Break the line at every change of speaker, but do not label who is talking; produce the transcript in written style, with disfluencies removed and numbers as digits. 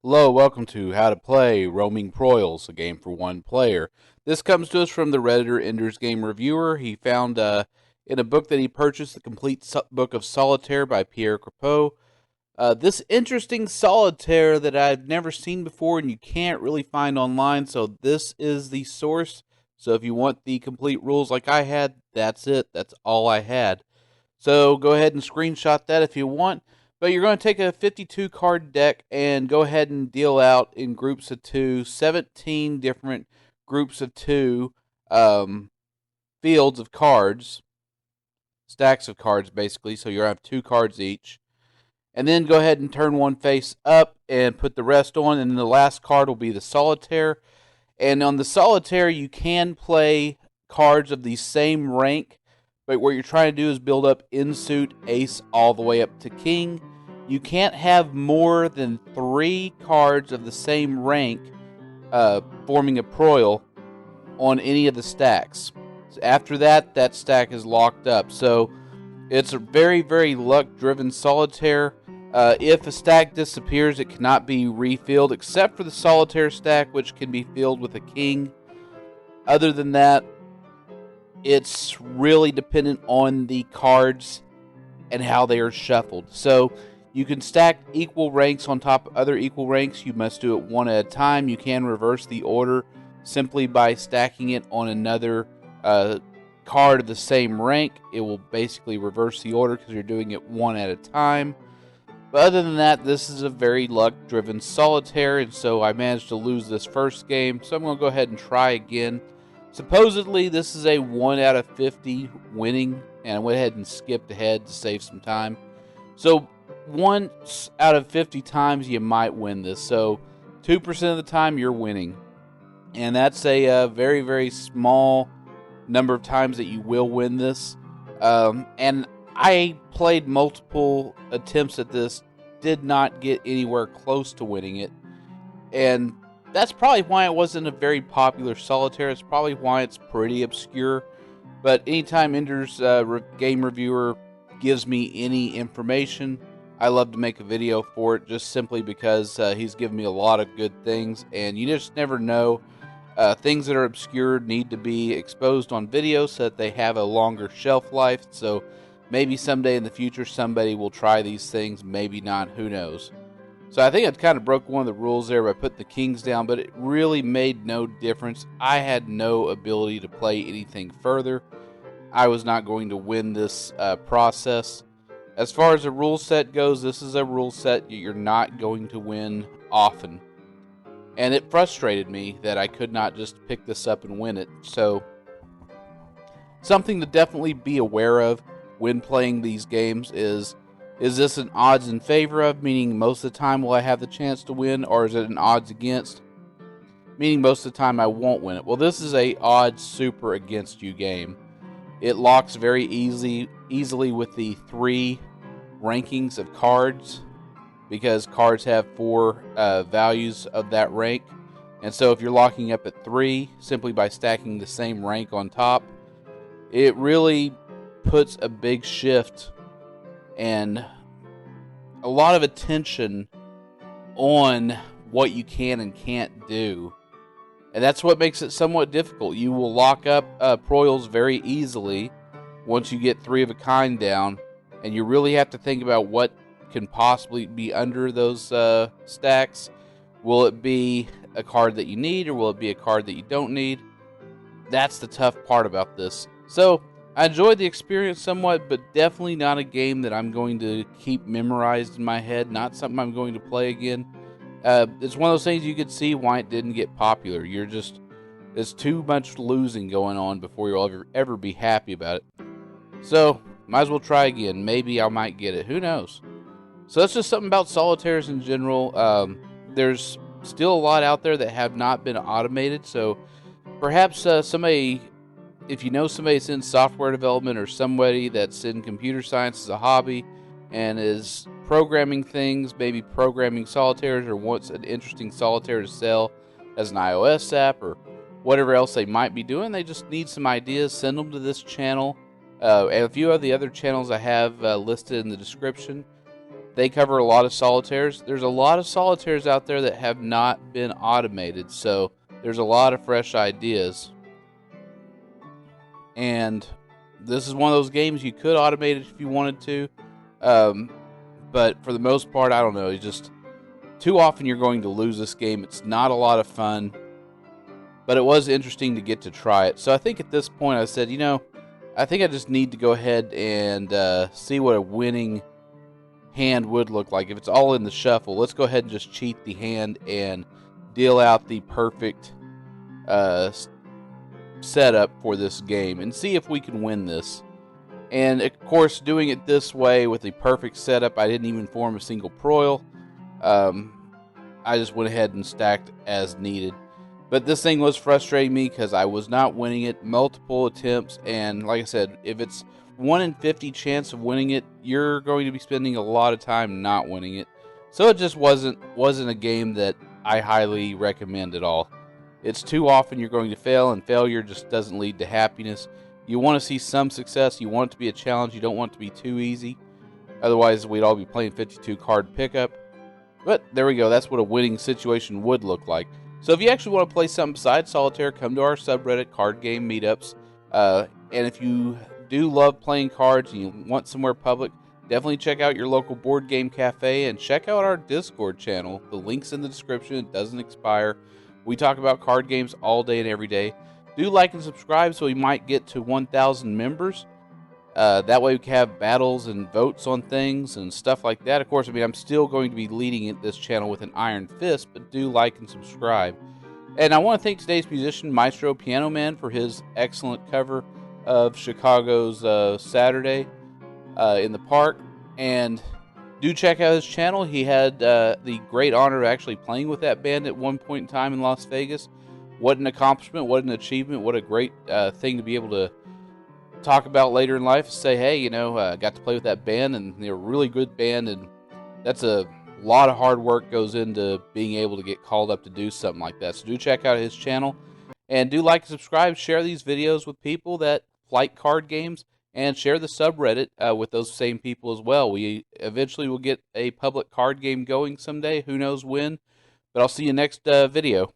Hello, welcome to How to Play Roaming Proils, a game for one player. This comes to us from the Redditor Ender's Game Reviewer. He found in a book that he purchased, the complete book of Solitaire by Pierre Crépeau. This interesting solitaire that I've never seen before and you can't really find online, so this is the source. So if you want the complete rules like I had, that's it. That's all I had. So go ahead and screenshot that if you want. But you're going to take a 52 card deck and go ahead and deal out in groups of 2, 17 different groups of 2 fields of cards, stacks of cards basically. So you're going to have 2 cards each. And then go ahead and turn one face up and put the rest on. And then the last card will be the solitaire. And on the solitaire, you can play cards of the same rank, but what you're trying to do is build up in suit, ace, all the way up to king. You can't have more than 3 cards of the same rank forming a proil on any of the stacks. So after that, that stack is locked up. So it's a very, very luck-driven solitaire. If a stack disappears, it cannot be refilled, except for the solitaire stack, which can be filled with a king. Other than that, it's really dependent on the cards and how they are shuffled. So you can stack equal ranks on top of other equal ranks. You must do it one at a time. You can reverse the order simply by stacking it on another card of the same rank. It will basically reverse the order because you're doing it one at a time. But other than that, this is a very luck-driven solitaire, and so I managed to lose this first game. So I'm going to go ahead and try again. Supposedly, this is a 1 out of 50 winning, and I went ahead and skipped ahead to save some time. So, 1 out of 50 times you might win this. So, 2% of the time you're winning. And that's a very, very small number of times that you will win this. And I played multiple attempts at this, did not get anywhere close to winning it. And that's probably why it wasn't a very popular solitaire. It's probably why it's pretty obscure. But anytime Ender's Game Reviewer gives me any information, I love to make a video for it, just simply because he's given me a lot of good things. And you just never know. Things that are obscure need to be exposed on video so that they have a longer shelf life. So maybe someday in the future somebody will try these things, maybe not, who knows. So I think I kind of broke one of the rules there by putting the kings down, but it really made no difference. I had no ability to play anything further. I was not going to win this process. As far as the rule set goes, this is a rule set you're not going to win often. And it frustrated me that I could not just pick this up and win it. So something to definitely be aware of when playing these games is this an odds in favor of, meaning most of the time will I have the chance to win, or is it an odds against, meaning most of the time I won't win it? Well, this is a odds super against you game. It locks very easily with the 3 rankings of cards, because cards have 4 values of that rank. And so if you're locking up at 3 simply by stacking the same rank on top, it really puts a big shift and a lot of attention on what you can and can't do. And that's what makes it somewhat difficult. You will lock up Proils very easily once you get 3 of a kind down, and you really have to think about what can possibly be under those stacks. Will it be a card that you need, or will it be a card that you don't need? That's the tough part about this. So I enjoyed the experience somewhat, but definitely not a game that I'm going to keep memorized in my head. Not something I'm going to play again. It's one of those things you could see why it didn't get popular. There's too much losing going on before you'll ever be happy about it. So might as well try again. Maybe I might get it. Who knows? So that's just something about solitaires in general. There's still a lot out there that have not been automated. So perhaps somebody, if you know somebody that's in software development or somebody that's in computer science as a hobby and is programming things, maybe programming solitaires, or wants an interesting solitaire to sell as an iOS app or whatever else they might be doing, they just need some ideas, send them to this channel and a few of the other channels I have listed in the description. They cover a lot of solitaires. There's a lot of solitaires out there that have not been automated, so there's a lot of fresh ideas. And this is one of those games you could automate it if you wanted to. But for the most part, I don't know. It's just too often you're going to lose this game. It's not a lot of fun, but it was interesting to get to try it. So I think at this point I said, I think I just need to go ahead and see what a winning hand would look like. If it's all in the shuffle, let's go ahead and just cheat the hand and deal out the perfect setup for this game and see if we can win this. And of course, doing it this way with the perfect setup, I didn't even form a single Proil. I just went ahead and stacked as needed. But this thing was frustrating me because I was not winning it. Multiple attempts, and like I said, if it's 1 in 50 chance of winning it, you're going to be spending a lot of time not winning it. So it just wasn't a game that I highly recommend at all. It's too often you're going to fail, and failure just doesn't lead to happiness. You want to see some success. You want it to be a challenge. You don't want it to be too easy. Otherwise, we'd all be playing 52 card pickup. But there we go. That's what a winning situation would look like. So if you actually want to play something besides Solitaire, come to our subreddit card game meetups. And if you do love playing cards and you want somewhere public, definitely check out your local board game cafe and check out our Discord channel. The link's in the description. It doesn't expire. We talk about card games all day and every day. Do like and subscribe so we might get to 1,000 members. That way we can have battles and votes on things and stuff like that. Of course, I'm still going to be leading this channel with an iron fist, but do like and subscribe. And I want to thank today's musician, Maestro Piano Man, for his excellent cover of Chicago's Saturday in the Park. And do check out his channel. He had the great honor of actually playing with that band at one point in time in Las Vegas. What an accomplishment, what an achievement, what a great thing to be able to talk about later in life. Say, hey, got to play with that band, and they're a really good band, and that's a lot of hard work goes into being able to get called up to do something like that. So do check out his channel, and do like and subscribe. Share these videos with people that like card games, and share the subreddit with those same people as well. We eventually will get a public card game going someday. Who knows when? But I'll see you next video.